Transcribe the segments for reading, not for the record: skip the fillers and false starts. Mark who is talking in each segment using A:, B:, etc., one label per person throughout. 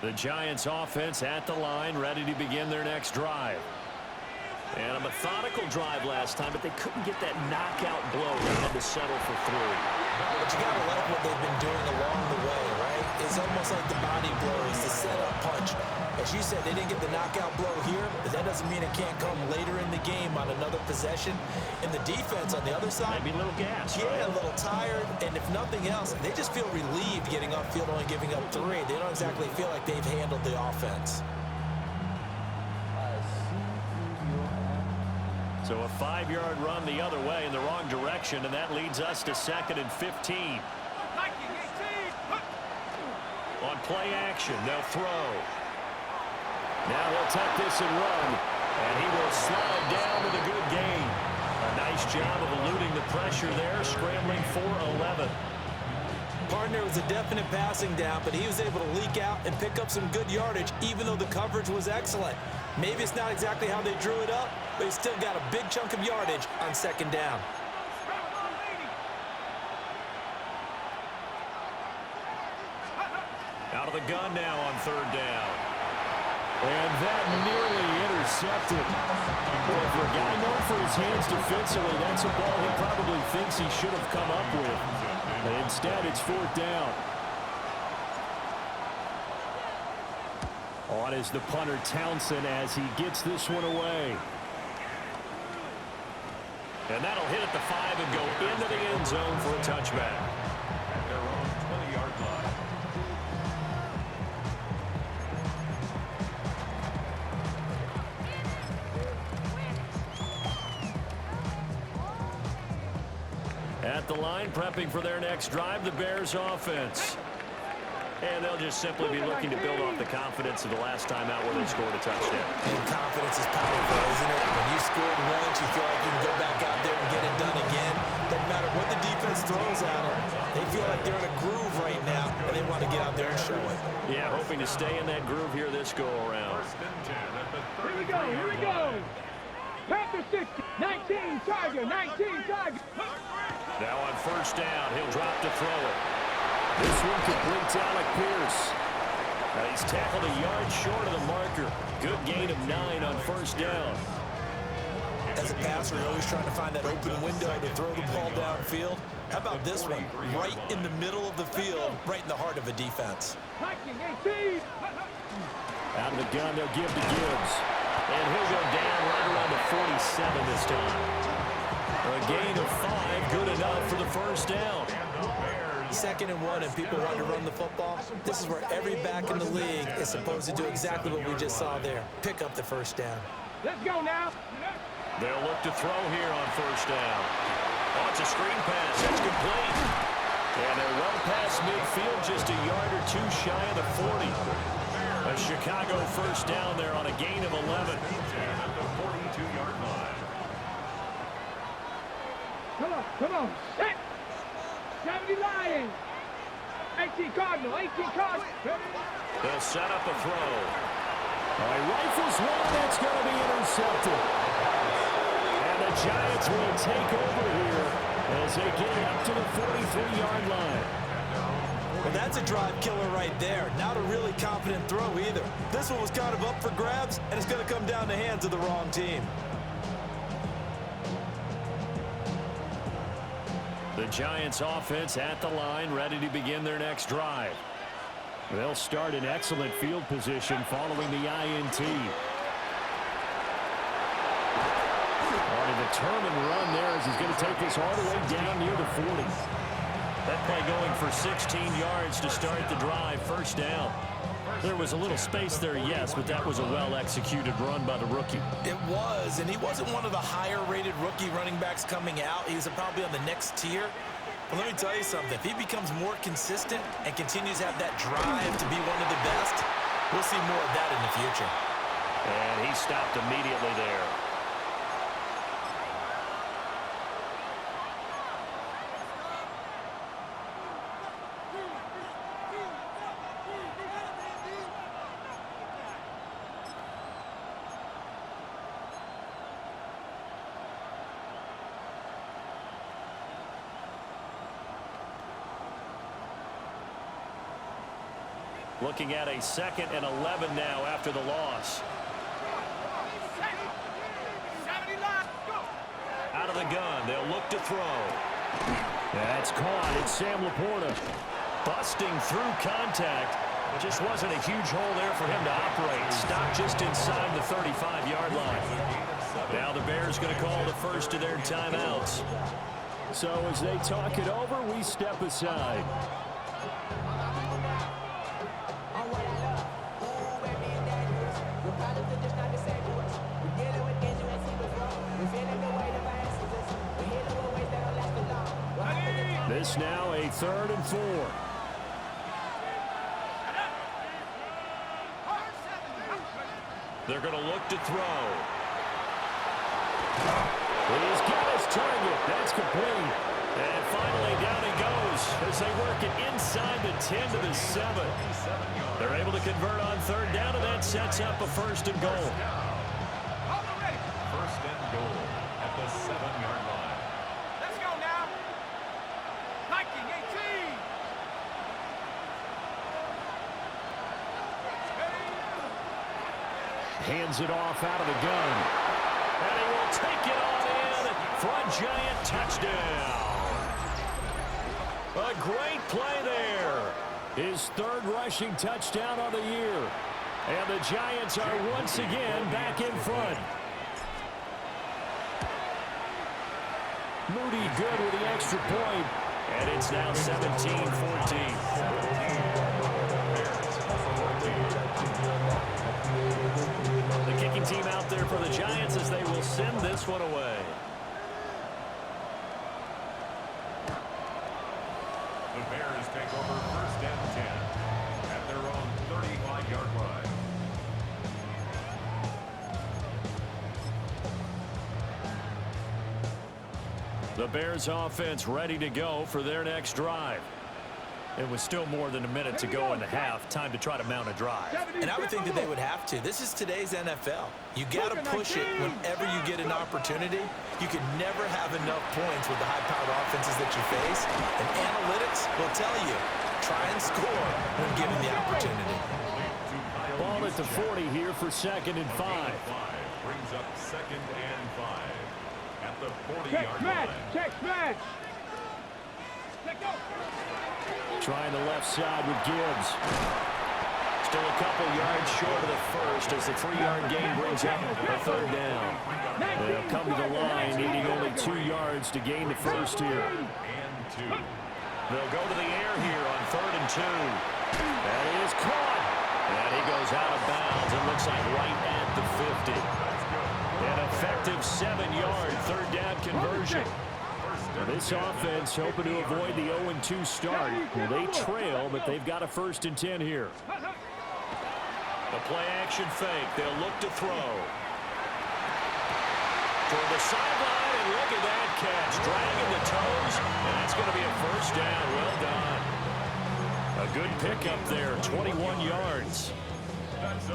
A: The Giants offense at the line, ready to begin their next drive. And a methodical drive last time, but they couldn't get that knockout blow. They had to settle for 3.
B: But you got to like what they've been doing along the way, right? It's almost like the body blows, the setup punch. As you said, they didn't get the knockout blow here, but that doesn't mean it can't come later in the game on another possession. And the defense on the other side,
A: maybe a little gas,
B: yeah,
A: right?
B: A little tired. And if nothing else, they just feel relieved getting upfield, only giving up 3. They don't exactly feel like they've handled the offense.
A: So a 5-yard run the other way in the wrong direction, and that leads us to 2nd and 15. On play action, they'll throw. Now he'll tuck this and run, and he will slide down with a good gain. A nice job of eluding the pressure there, scrambling for 11.
B: Partner was a definite passing down, but he was able to leak out and pick up some good yardage, even though the coverage was excellent. Maybe it's not exactly how they drew it up, but he still got a big chunk of yardage on 2nd down.
A: Out of the gun now on 3rd down. And that nearly intercepted. Well, for a guy known for his hands defensively, that's a ball he probably thinks he should have come up with. But instead, it's 4th down. On is the punter Townsend as he gets this one away. And that'll hit at the 5 and go into the end zone for a touchback.
C: At their own 20-yard line.
A: At the line, prepping for their next drive, the Bears offense. And they'll just simply be looking to build off the confidence of the last time out where they scored a touchdown.
B: And confidence is powerful, isn't it? When you scored once, you feel like you can go back out there and get it done again. Doesn't matter what the defense throws at them. They feel like they're in a groove right now, and they want to get out there and show it.
A: Yeah, hoping to stay in that groove here this go-around.
D: Here we go, here we go. Panther 60, 19, Tiger, 19, Tiger.
A: Now on 1st down, he'll drop to throw it. This one complete to Alec Pierce. He's tackled a yard short of the marker. Good gain of 9 on 1st down.
B: As a passer, you're always trying to find that open window to throw the ball downfield. How about this one? Right in the middle of the field, right in the heart of a defense.
A: Out of the gun, they'll give to Gibbs. And he'll go down right around the 47 this time. A gain of 5, good enough for the 1st down.
B: 2nd and 1, and people want to run the football. This is where every back in the league is supposed to do exactly what we just saw there. Pick up the 1st down.
D: Let's go now.
A: They'll look to throw here on 1st down. Oh, it's a screen pass. That's complete. And they're well past midfield, just a yard or 2 shy of the 40. A Chicago 1st down there on a gain of 11.
C: At the 42-yard line.
D: Come on. Set. 70 Lions. 18 Cardinal, 18 Cardinal.
A: They'll set up a throw. All right, rifles one, that's going to be intercepted. And the Giants will take over here as they get it up to the 43-yard line.
B: Well, that's a drive killer right there. Not a really confident throw either. This one was kind of up for grabs, and it's going to come down the hands of the wrong team.
A: The Giants offense at the line, ready to begin their next drive. They'll start in excellent field position following the INT. On a determined run there as he's going to take this all the way down near the 40. That play going for 16 yards to start the drive, 1st down. There was a little space there, yes, but that was a well-executed run by the rookie.
B: It was, and he wasn't one of the higher-rated rookie running backs coming out. He's probably on the next tier. But let me tell you something. If he becomes more consistent and continues to have that drive to be one of the best, we'll see more of that in the future.
A: And he stopped immediately there. Looking at a 2nd and 11 now after the loss. Out of the gun, they'll look to throw. That's caught. It's Sam Laporta. Busting through contact. Just wasn't a huge hole there for him to operate. Stopped just inside the 35-yard line. Now the Bears going to call the first of their timeouts.
E: So as they talk it over, we step aside. This now a 3rd and 4.
A: They're going to look to throw.
E: He's got his target. That's complete.
A: And finally down he goes as they work it inside the 10 to the 7. They're able to convert on 3rd down, and that sets up a 1st and goal.
C: 1st and goal at the 7-yard line.
D: Let's go now. Viking 18.
E: Hands it off out of the gun.
A: And he will take it on in. Front Giant touchdown. A great play there.
E: His 3rd rushing touchdown of the year. And the Giants are once again back in front. Moody good with the extra point.
A: And it's now 17-14. The kicking team out there for the Giants as they will send this one away.
C: The Bears take over 1st and 10 at their own 35-yard line.
A: The Bears offense ready to go for their next drive. It was still more than a minute to go in the half. Time to try to mount a drive.
B: And I would think that they would have to. This is today's NFL. You got to push it whenever you get an opportunity. You can never have enough points with the high-powered offenses that you face. And analytics will tell you, try and score when given the opportunity.
E: Ball at the 40 here for 2nd and 5.
C: Brings up 2nd and 5 at the 40-yard
D: Check smash.
C: line.
D: Check smash. Let go.
E: Trying the left side with Gibbs.
A: Still a couple yards short of the first as the 3-yard gain brings up a 3rd down.
E: They'll come to the line needing only 2 yards to gain the first here.
C: And 2.
A: They'll go to the air here on 3rd and 2. That is caught. And he goes out of bounds. It looks like right at the 50. An effective 7-yard 3rd down conversion.
E: This offense hoping to avoid the 0-2 start. Well, they trail, but they've got a 1st and 10 here.
A: The play-action fake. They'll look to throw. Toward the sideline, and look at that catch. Dragging the toes, and that's going to be a 1st down. Well done. A good pickup there, 21 yards.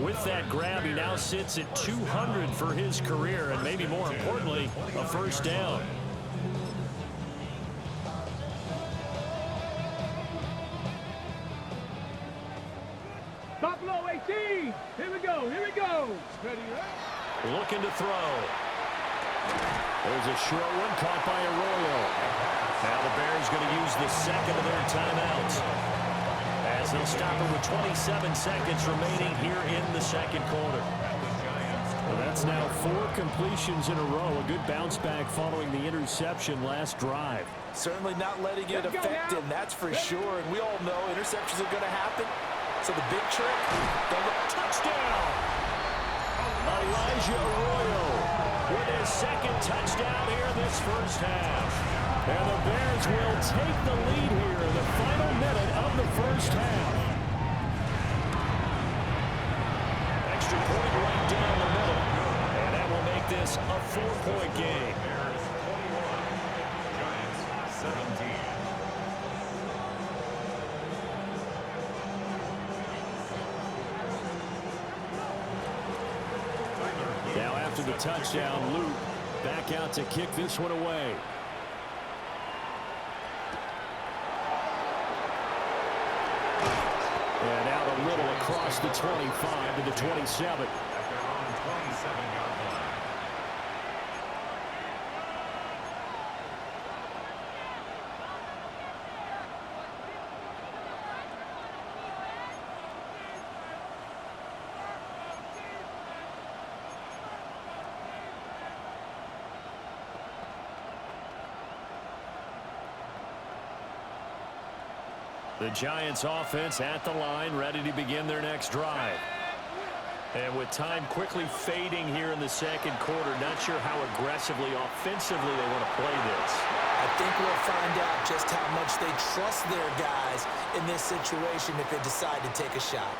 A: With that grab, he now sits at 200 for his career, and maybe more importantly, a 1st down.
D: Buffalo 18. Here we go. Here we go. Ready, right?
A: Looking to throw.
E: There's a short one caught by Arroyo.
A: Now the Bears going to use the 2nd of their timeouts as they'll stop it with 27 seconds remaining here in the 2nd quarter.
E: Well, that's now 4 completions in a row. A good bounce back following the interception last drive.
B: Certainly not letting it affect him, that's for sure. And we all know interceptions are going to happen. So the big trick,
A: Touchdown! Elijah Arroyo with his 2nd touchdown here this first half.
E: And the Bears will take the lead here in the final minute of the first half.
A: Extra point right down the middle. And that will make this a 4-point game.
C: Bears 21, Giants 17.
E: Now after the touchdown, Luke back out to kick this one away. And out a little across the 25 to the 27.
C: At their own 27-yard line.
E: The Giants offense at the line, ready to begin their next drive. And with time quickly fading here in the second quarter, not sure how aggressively, offensively they want to play this.
B: I think we'll find out just how much they trust their guys in this situation if they decide to take a shot.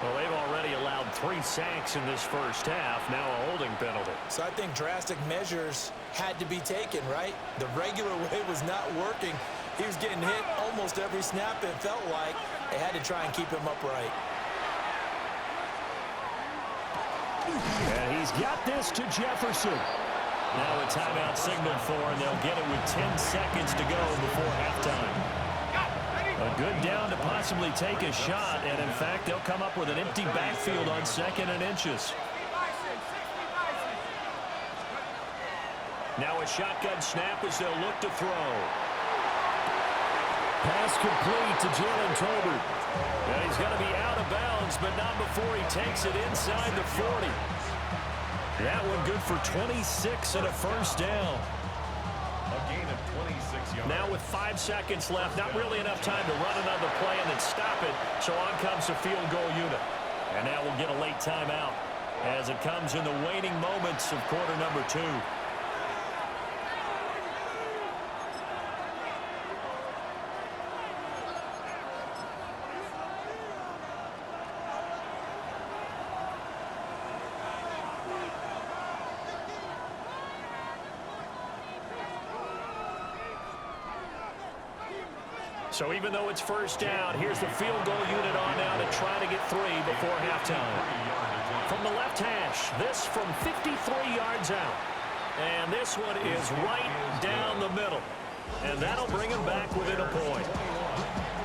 E: Well, they've already allowed 3 sacks in this first half, now a holding penalty.
B: So I think drastic measures had to be taken, right? The regular way was not working. He was getting hit almost every snap, it felt like. They had to try and keep him upright.
E: And he's got this to Jefferson. Now a timeout signaled for, and they'll get it with 10 seconds to go before halftime. A good down to possibly take a shot, and in fact, they'll come up with an empty backfield on 2nd and inches. Now a shotgun snap as they'll look to throw. Pass complete to Jalen Tolbert. And he's going to be out of bounds, but not before he takes it inside the 40. That one good for 26 and a first down.
C: A gain of 26 yards.
E: Now with 5 seconds left, not really enough time to run another play and then stop it. So on comes the field goal unit. And now we'll get a late timeout as it comes in the waning moments of quarter number 2. So even though it's first down, here's the field goal unit on now to try to get 3 before halftime. From the left hash, this from 53 yards out. And this one is right down the middle. And that'll bring him back within a point.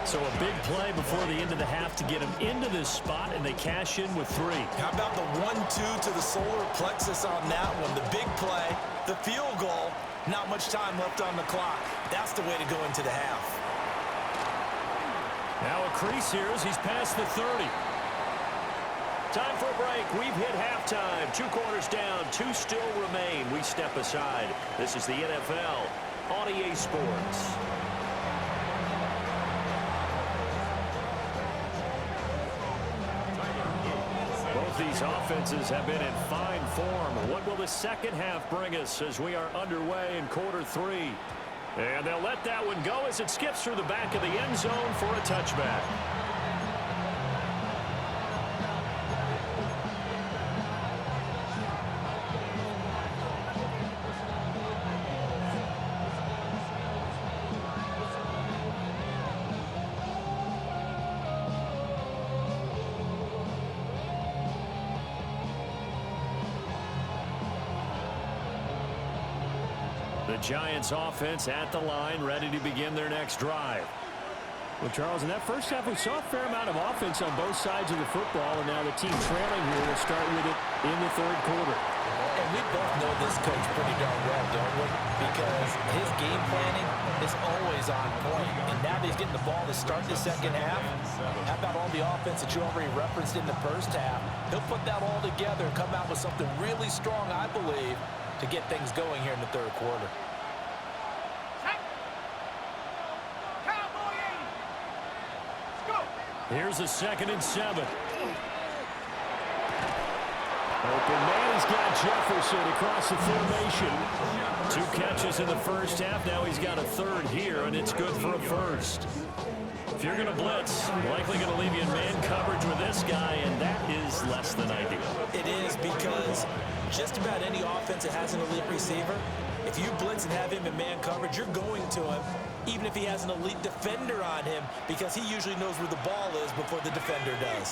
E: So a big play before the end of the half to get him into this spot, and they cash in with 3.
B: How about the 1-2 to the solar plexus on that one? The big play, the field goal, not much time left on the clock. That's the way to go into the half.
E: Now a crease here as he's past the 30. Time for a break. We've hit halftime. 2 quarters down, 2 still remain. We step aside. This is the NFL on EA Sports. Both these offenses have been in fine form. What will the second half bring us as we are underway in quarter 3? And they'll let that one go as it skips through the back of the end zone for a touchback. The Giants offense at the line, ready to begin their next drive. Well, Charles, in that first half, we saw a fair amount of offense on both sides of the football, and now the team trailing here will start with it in the third quarter.
B: And we both know this coach pretty darn well, don't we? Because his game planning is always on point. And now that he's getting the ball to start the second half, how about all the offense that you already referenced in the first half? He'll put that all together and come out with something really strong, I believe, to get things going here in the third quarter.
E: Here's a 2nd and 7. Open man, he's got Jefferson across the formation. 2 catches in the first half. Now he's got a 3rd here, and it's good for a first. If you're going to blitz, likely going to leave you in man coverage with this guy, and that is less than ideal.
B: It is, because just about any offense that has an elite receiver, if you blitz and have him in man coverage, you're going to him, even if he has an elite defender on him, because he usually knows where the ball is before the defender does.